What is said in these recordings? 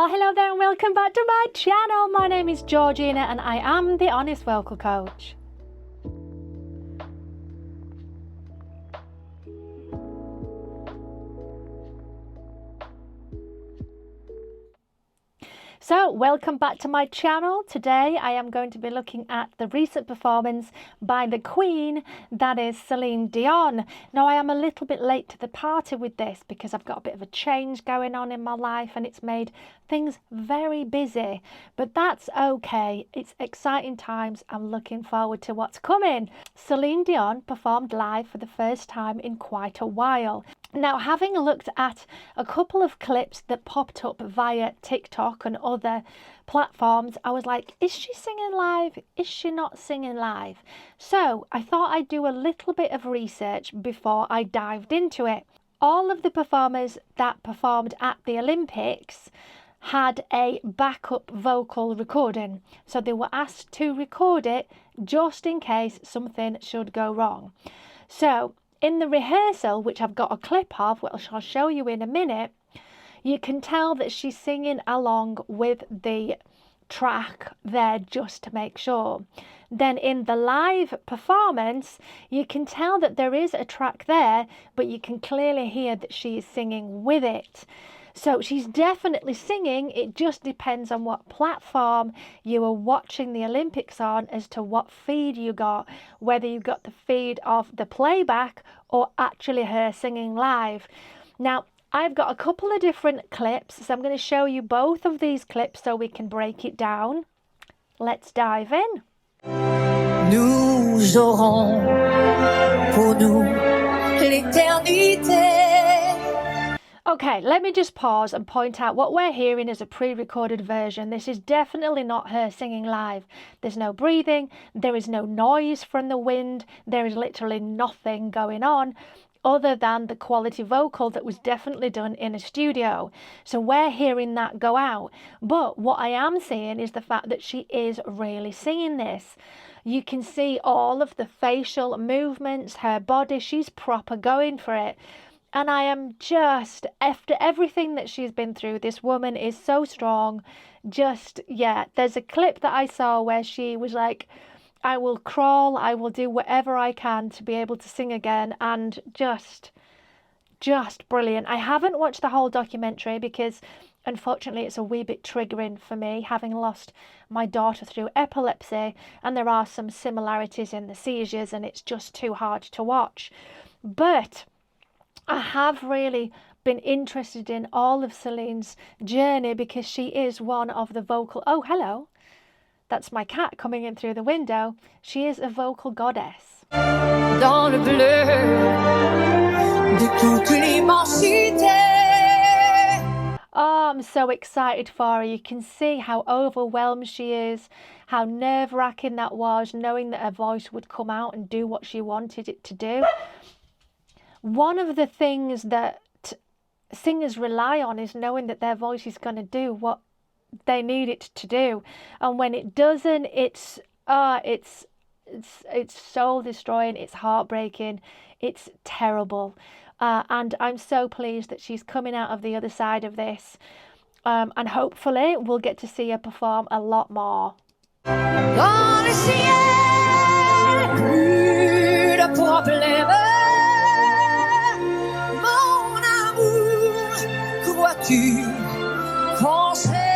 Well, hello there and welcome back to my channel. My name is Georgina and I am the Honest Vocal Coach. So, welcome back to my channel. Today I am going to be looking at the recent performance by the Queen, that is Celine Dion. Now, I am a little bit late to the party with this because I've got a bit of a change going on in my life and it's made things very busy. But that's okay. It's exciting times. I'm looking forward to what's coming. Celine Dion performed live for the first time in quite a while. Now, having looked at a couple of clips that popped up via TikTok and other platforms, I was like, is she singing live? Is she not singing live? So I thought I'd do a little bit of research before I dived into it. All of the performers that performed at the Olympics had a backup vocal recording. So they were asked to record it just in case something should go wrong. So in the rehearsal, which I've got a clip of, which I'll show you in a minute, you can tell that she's singing along with the track there just to make sure. Then in the live performance, you can tell that there is a track there, but you can clearly hear that she is singing with it. So she's definitely singing. It just depends on what platform you were watching the Olympics on as to what feed you got, whether you got the feed of the playback or actually her singing live. Now, I've got a couple of different clips, so I'm going to show you both of these clips so we can break it down. Let's dive in. Nous aurons pour nous l'éternité. Okay, let me just pause and point out what we're hearing is a pre-recorded version. This is definitely not her singing live. There's no breathing, there is no noise from the wind, there is literally nothing going on other than the quality vocal that was definitely done in a studio. So we're hearing that go out. But what I am seeing is the fact that she is really singing this. You can see all of the facial movements, her body, she's proper going for it. And I am just, after everything that she's been through, this woman is so strong. Just, yeah, there's a clip that I saw where she was like, I will crawl, I will do whatever I can to be able to sing again. And just brilliant. I haven't watched the whole documentary because unfortunately it's a wee bit triggering for me, having lost my daughter through epilepsy. And there are some similarities in the seizures and it's just too hard to watch. But I have really been interested in all of Celine's journey because she is one of the vocal... Oh, hello. That's my cat coming in through the window. She is a vocal goddess. Dans le bleu de toute l'immensité. Oh, I'm so excited for her. You can see how overwhelmed she is, how nerve-wracking that was, knowing that her voice would come out and do what she wanted it to do. One of the things that singers rely on is knowing that their voice is going to do what they need it to do, and when it doesn't, it's soul destroying, it's heartbreaking, it's terrible. And I'm so pleased that she's coming out of the other side of this, and hopefully we'll get to see her perform a lot more. Dans le ciel, plus de problèmes. Crois-tu qu'on s'aime?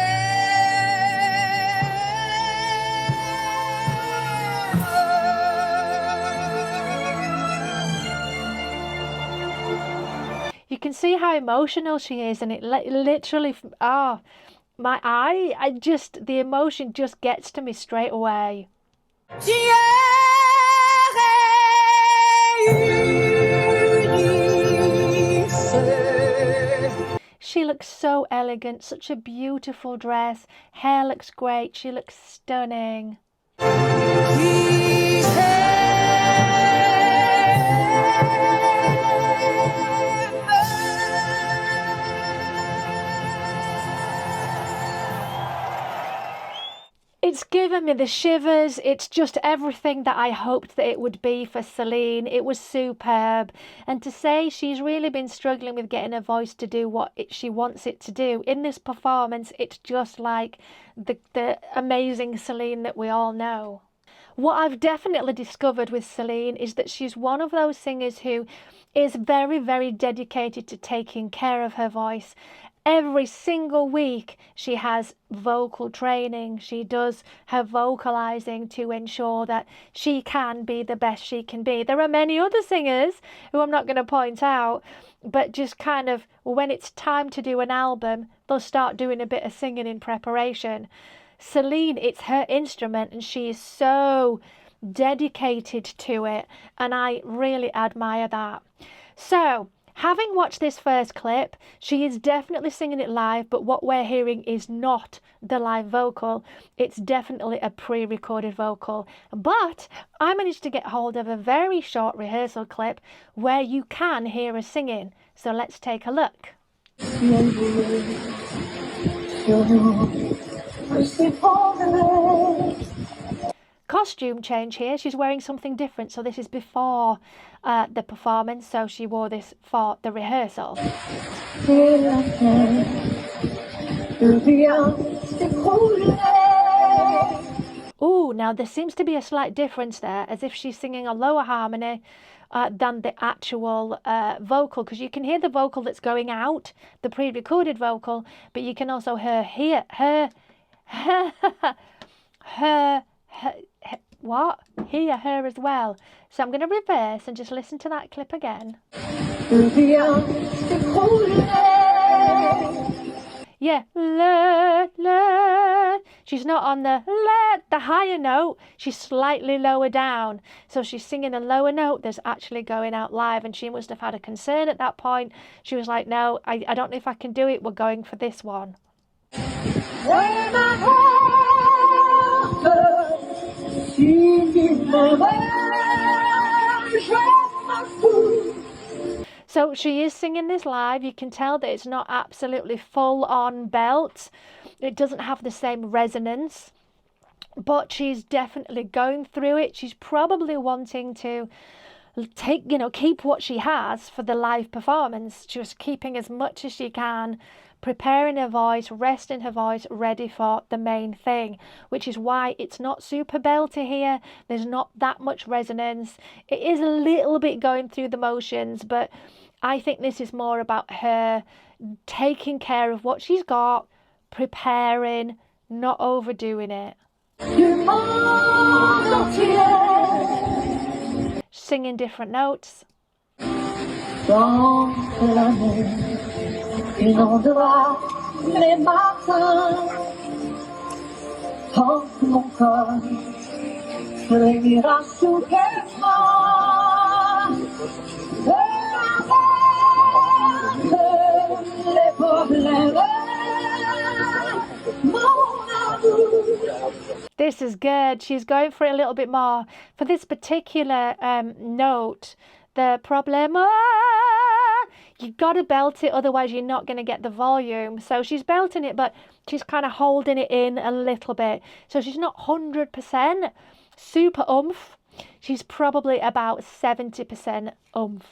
You can see how emotional she is, and it literally, oh, my eye, the emotion just gets to me straight away. She looks so elegant, such a beautiful dress, hair looks great, she looks stunning. It's given me the shivers. It's just everything that I hoped that it would be for Celine. It was superb. And to say she's really been struggling with getting her voice to do what she wants it to do in this performance, it's just like the amazing Celine that we all know. What I've definitely discovered with Celine is that she's one of those singers who is very, very dedicated to taking care of her voice. Every single week she has vocal training. She does her vocalizing to ensure that she can be the best she can be. There are many other singers who I'm not going to point out, but just kind of when it's time to do an album, they'll start doing a bit of singing in preparation. Celine, it's her instrument and she is so dedicated to it, and I really admire that. So, having watched this first clip, she is definitely singing it live, but what we're hearing is not the live vocal. It's definitely a pre-recorded vocal. But I managed to get hold of a very short rehearsal clip where you can hear her singing. So let's take a look. Costume change here. She's wearing something different. So this is before the performance. So she wore this for the rehearsal. Oh, now there seems to be a slight difference there, as if she's singing a lower harmony than the actual vocal, because you can hear the vocal that's going out, the pre-recorded vocal, but you can also hear her as well. So I'm going to reverse and just listen to that clip again. Yeah, la, la. She's not on the la, the higher note. She's slightly lower down. So she's singing a lower note that's actually going out live. And she must have had a concern at that point. She was like, no, I don't know if I can do it. We're going for this one. So she is singing this live. You can tell that it's not absolutely full on belt. It doesn't have the same resonance, but she's definitely going through it. She's probably wanting to keep what she has for the live performance, just keeping as much as she can, preparing her voice, resting her voice, ready for the main thing, which is why it's not super belty here. There's not that much resonance. It is a little bit going through the motions, but I think this is more about her taking care of what she's got, preparing, not overdoing it. Singing different notes. This is good. She's going for it a little bit more. For this particular note, the problema, you've got to belt it, otherwise you're not going to get the volume. So she's belting it, but she's kind of holding it in a little bit. So she's not 100% super oomph. She's probably about 70% oomph.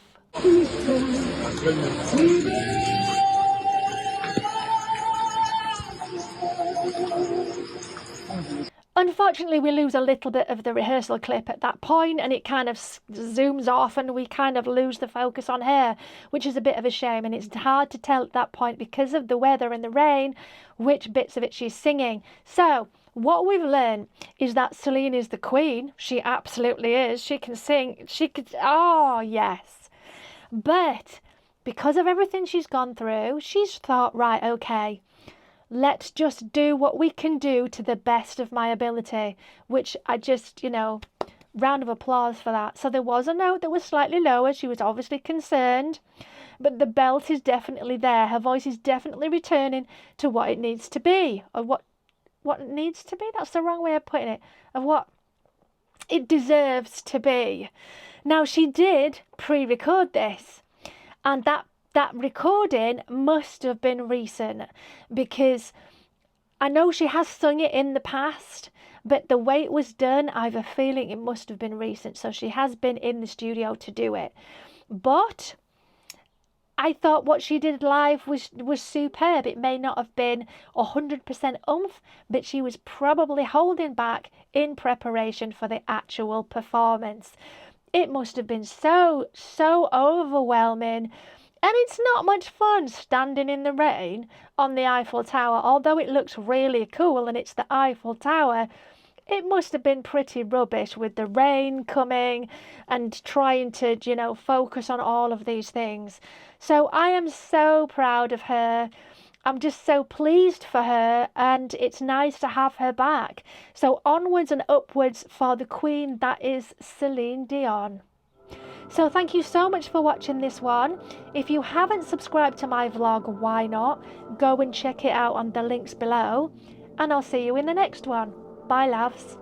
Unfortunately, we lose a little bit of the rehearsal clip at that point, and it kind of zooms off and we kind of lose the focus on her, which is a bit of a shame. And it's hard to tell at that point, because of the weather and the rain, which bits of it she's singing. So what we've learned is that Celine is the queen. She absolutely is. She can sing. She could, oh yes. But because of everything she's gone through, she's thought, right, okay, let's just do what we can do to the best of my ability, which I just, round of applause for that. So there was a note that was slightly lower. She was obviously concerned, but the belt is definitely there. Her voice is definitely returning to what it needs to be, or what it needs to be. That's the wrong way of putting it, of what it deserves to be. Now, she did pre-record this, and that recording must have been recent, because I know she has sung it in the past, but the way it was done, I have a feeling it must have been recent. So she has been in the studio to do it. But I thought what she did live was superb. It may not have been 100% oomph, but she was probably holding back in preparation for the actual performance. It must have been so overwhelming. And it's not much fun standing in the rain on the Eiffel Tower. Although it looks really cool and it's the Eiffel Tower, it must have been pretty rubbish with the rain coming and trying to, focus on all of these things. So I am so proud of her. I'm just so pleased for her, and it's nice to have her back. So onwards and upwards for the queen that is Celine Dion. So thank you so much for watching this one. If you haven't subscribed to my vlog, why not? Go and check it out on the links below. And I'll see you in the next one. Bye, loves.